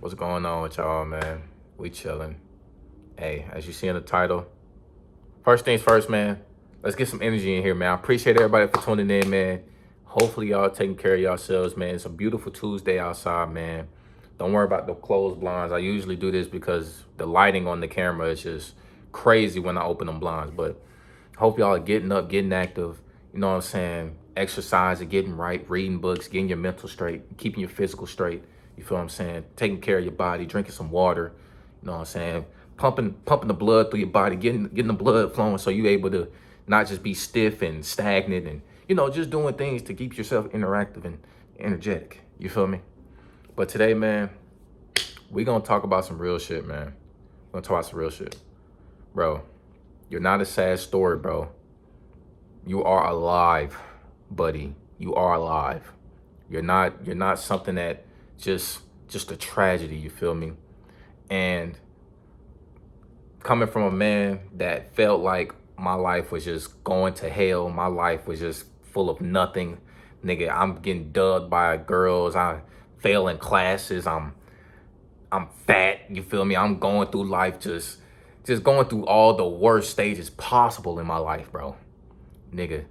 What's going on with y'all, man? We chilling. Hey, as you see in the title, first things first, man. Let's get some energy in here, man. I appreciate everybody for tuning in, man. Hopefully y'all taking care of yourselves, man. It's a beautiful Tuesday outside, man. Don't worry about the closed blinds. I usually do this because the lighting on the camera is just crazy when I open them blinds. But hope y'all are getting up, getting active. You know what I'm saying? Exercising, getting right, reading books, getting your mental straight, keeping your physical straight. You feel what I'm saying? Taking care of your body, drinking some water. You know what I'm saying? Pumping the blood through your body, getting the blood flowing so you're able to not just be stiff and stagnant and, just doing things to keep yourself interactive and energetic. You feel me? But today, man, we gonna talk about some real shit, man. We're gonna talk about some real shit. Bro, you're not a sad story, bro. You are alive, buddy. You are alive. You're not something that just a tragedy, you feel me? And coming from a man that felt like my life was just going to hell, my life was just full of nothing. Nigga, I'm getting dubbed by girls, I fail in classes, I'm fat, you feel me? I'm going through life just going through all the worst stages possible in my life, bro. Nigga,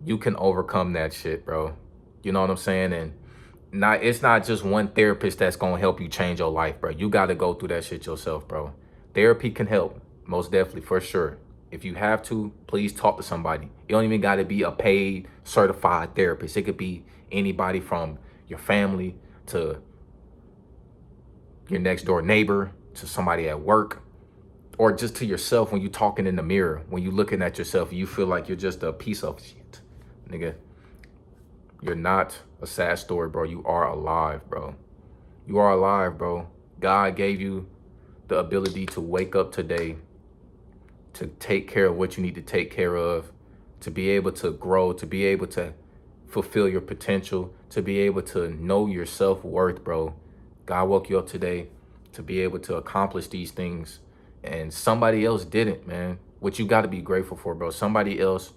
you can overcome that shit, bro. You know what I'm saying? And it's not just one therapist that's gonna help you change your life, bro. You gotta go through that shit yourself, bro. Therapy can help, most definitely, for sure. If you have to, please talk to somebody. You don't even gotta be a paid, certified therapist. It could be anybody from your family to your next door neighbor to somebody at work, or just to yourself when you're talking in the mirror. When you're looking at yourself, you feel like you're just a piece of shit. Nigga, you're not a sad story, bro. You are alive, bro. You are alive, bro. God gave you the ability to wake up today, to take care of what you need to take care of, to be able to grow, to be able to fulfill your potential, to be able to know your self-worth, bro. God woke you up today to be able to accomplish these things, and somebody else didn't, man. What you got to be grateful for, bro. Somebody else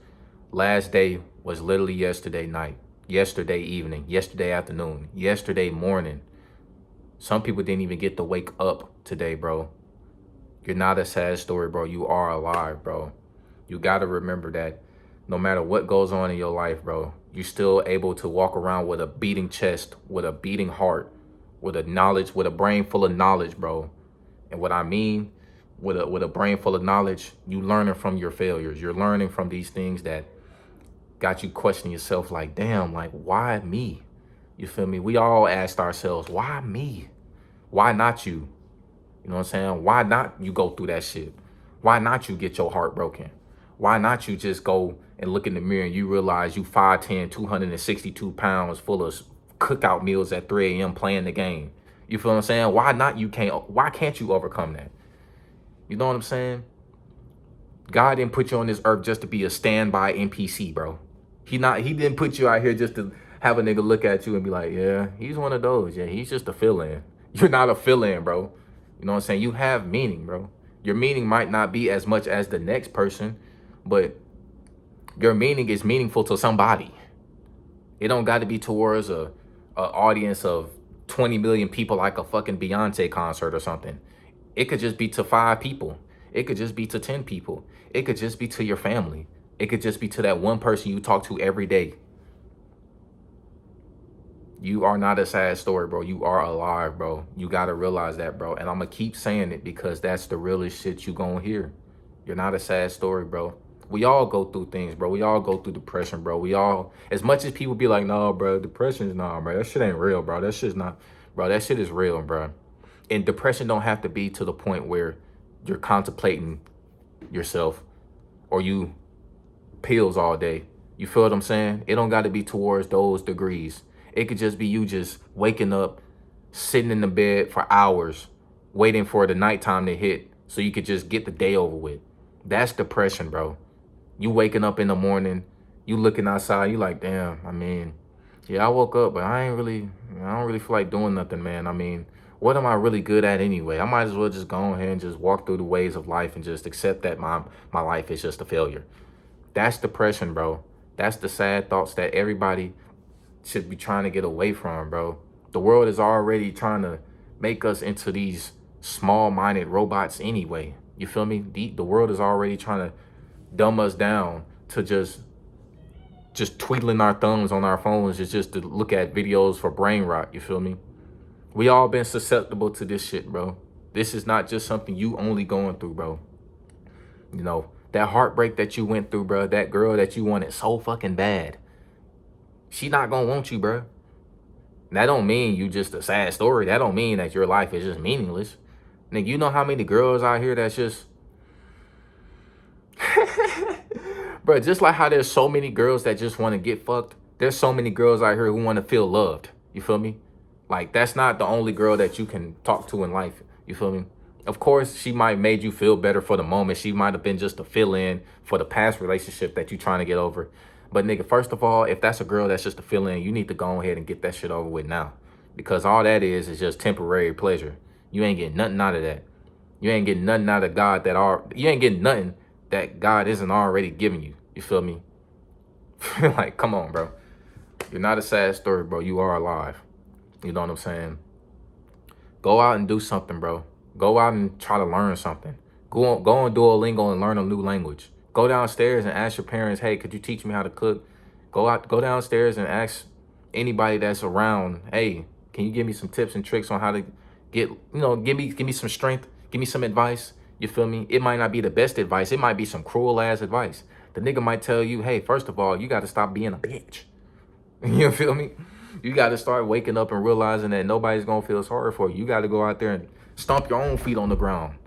last day was literally yesterday night, yesterday evening, yesterday afternoon, yesterday morning. Some people didn't even get to wake up today, bro. You're not a sad story, bro. You are alive, bro. You got to remember that no matter what goes on in your life, bro, you're still able to walk around with a beating chest, with a beating heart, with with a brain full of knowledge, bro. And what I mean with a brain full of knowledge, you learning from your failures. You're learning from these things that got you questioning yourself like, damn, like, why me? You feel me? We all asked ourselves, why me? Why not you? You know what I'm saying? Why not you go through that shit? Why not you get your heart broken? Why not you just go and look in the mirror and you realize you 5'10", 262 pounds full of cookout meals at 3 a.m. playing the game? You feel what I'm saying? Why can't you overcome that? You know what I'm saying? God didn't put you on this earth just to be a standby NPC, bro. He didn't put you out here just to have a nigga look at you and be like, yeah, he's one of those. Yeah, he's just a fill-in. You're not a fill-in, bro. You know what I'm saying? You have meaning, bro. Your meaning might not be as much as the next person, but your meaning is meaningful to somebody. It don't got to be towards a audience of 20 million people like a fucking Beyonce concert or something. It could just be to 5 people. It could just be to 10 people. It could just be to your family. It could just be to that one person you talk to every day. You are not a sad story, bro. You are alive, bro. You got to realize that, bro. And I'm going to keep saying it because that's the realest shit you going to hear. You're not a sad story, bro. We all go through things, bro. We all go through depression, bro. We all, as much as people be like, no, bro, depression is not, bro. That shit ain't real, bro. That shit's not, bro. That shit is real, bro. And depression don't have to be to the point where you're contemplating yourself or you pills all day. You feel what I'm saying? It don't got to be towards those degrees. It could just be you just waking up, sitting in the bed for hours, waiting for the nighttime to hit so you could just get the day over with. That's depression, bro. You waking up in the morning, you looking outside, you like, damn, I mean, yeah, I woke up, but I don't really feel like doing nothing, man. I mean, what am I really good at anyway? I might as well just go ahead and just walk through the ways of life and just accept that my life is just a failure. That's depression, bro. That's the sad thoughts that everybody should be trying to get away from, bro. The world is already trying to make us into these small-minded robots anyway. You feel me? The world is already trying to dumb us down to just twiddling our thumbs on our phones just to look at videos for brain rot. You feel me? We all been susceptible to this shit, bro. This is not just something you only going through, bro. You know, that heartbreak that you went through, bro, that girl that you wanted so fucking bad, she not gonna want you, bro. That don't mean you just a sad story. That don't mean that your life is just meaningless. Nigga, you know how many girls out here that's just... Bro, just like how there's so many girls that just want to get fucked, there's so many girls out here who want to feel loved. You feel me? Like, that's not the only girl that you can talk to in life. You feel me? Of course, she might made you feel better for the moment. She might have been just a fill-in for the past relationship that you trying to get over. But nigga, first of all, if that's a girl that's just a fill-in, you need to go ahead and get that shit over with now. Because all that is just temporary pleasure. You ain't getting nothing out of that. You ain't getting nothing out of God you ain't getting nothing that God isn't already giving you. You feel me? Like, come on, bro. You're not a sad story, bro. You are alive. You know what I'm saying? Go out and do something, bro. Go out and try to learn something. Go on Duolingo and learn a new language. Go downstairs and ask your parents, hey, could you teach me how to cook? Go downstairs and ask anybody that's around, hey, can you give me some tips and tricks on how to get, give me some strength, give me some advice. You feel me? It might not be the best advice. It might be some cruel ass advice. The nigga might tell you, hey, first of all, you got to stop being a bitch. You feel me? You got to start waking up and realizing that nobody's going to feel sorry for you. You got to go out there and stomp your own feet on the ground.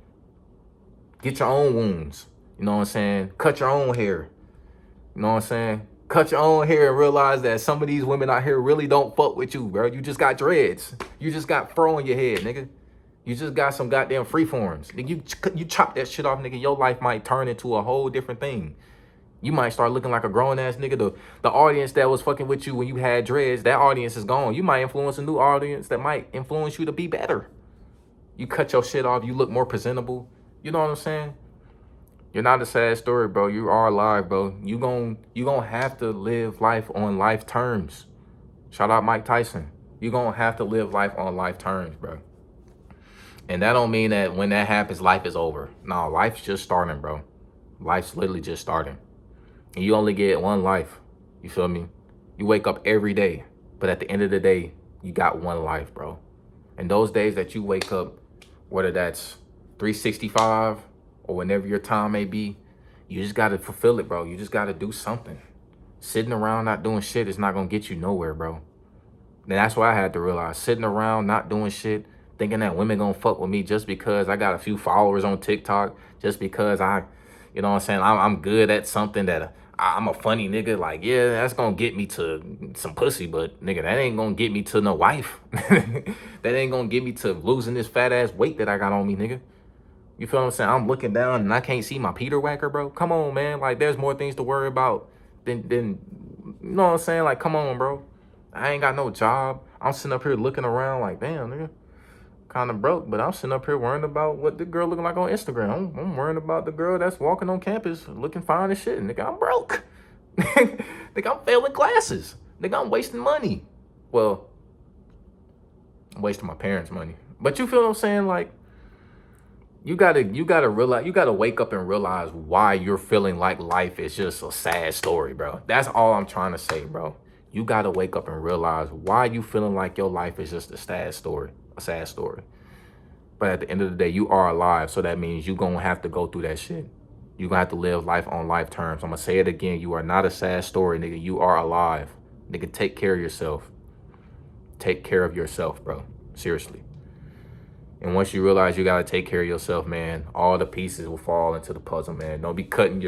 Get your own wounds. You know what I'm saying? Cut your own hair. You know what I'm saying? Cut your own hair and realize that some of these women out here really don't fuck with you, bro. You just got dreads. You just got fro in your head, nigga. You just got some goddamn freeforms. Nigga, you chop that shit off, nigga. Your life might turn into a whole different thing. You might start looking like a grown-ass nigga. The audience that was fucking with you when you had dreads, that audience is gone. You might influence a new audience that might influence you to be better. You cut your shit off. You look more presentable. You know what I'm saying? You're not a sad story, bro. You are alive, bro. You gon' have to live life on life terms. Shout out Mike Tyson. You gonna have to live life on life terms, bro. And that don't mean that when that happens, life is over. No, life's just starting, bro. Life's literally just starting. And you only get one life. You feel me? You wake up every day. But at the end of the day, you got one life, bro. And those days that you wake up, whether that's 365 or whenever your time may be, you just got to fulfill it, bro. You just got to do something. Sitting around not doing shit is not going to get you nowhere, bro. And that's what I had to realize. Sitting around not doing shit, thinking that women going to fuck with me just because I got a few followers on TikTok, just because you know what I'm saying, I'm good at something that I'm a funny nigga. Like, yeah, that's going to get me to some pussy, but nigga, that ain't going to get me to no wife. That ain't going to get me to losing this fat ass weight that I got on me, nigga. You feel what I'm saying? I'm looking down and I can't see my Peter Whacker, bro. Come on, man. Like, there's more things to worry about than you know what I'm saying? Like, come on, bro. I ain't got no job. I'm sitting up here looking around like, damn, nigga. Kind of broke, but I'm sitting up here worrying about what the girl looking like on Instagram. I'm worrying about the girl that's walking on campus looking fine as shit. Nigga, I'm broke. Nigga, I'm failing classes. Nigga, I'm wasting money. Well, I'm wasting my parents' money. But you feel what I'm saying? Like, you gotta realize, you gotta wake up and realize why you're feeling like life is just a sad story, bro. That's all I'm trying to say, bro. You gotta wake up and realize why you feeling like your life is just a sad story. But at the end of the day, you are alive, so that means you gonna have to go through that shit. You gonna have to live life on life terms. I'm gonna say it again. You are not a sad story, nigga. You are alive. Nigga, take care of yourself. Take care of yourself, bro. Seriously. And once you realize you gotta take care of yourself, man, all the pieces will fall into the puzzle, man. Don't be cutting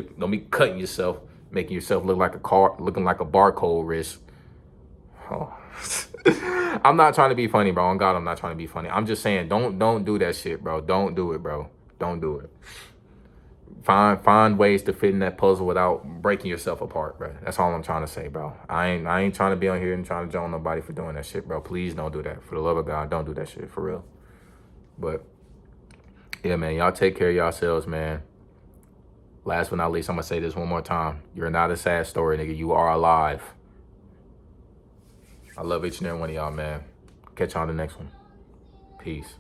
yourself, making yourself look like looking like a barcode wrist. Oh. I'm not trying to be funny, bro. On God, I'm not trying to be funny. I'm just saying, don't do that shit, bro. Don't do it, bro. Don't do it. Find ways to fit in that puzzle without breaking yourself apart, bro. That's all I'm trying to say, bro. I ain't trying to be on here and trying to join nobody for doing that shit, bro. Please don't do that. For the love of God, don't do that shit, for real. But yeah, man, y'all take care of yourselves, man. Last but not least, I'm gonna say this one more time. You're not a sad story, nigga. You are alive. I love each and every one of y'all, man. Catch you on the next one. Peace.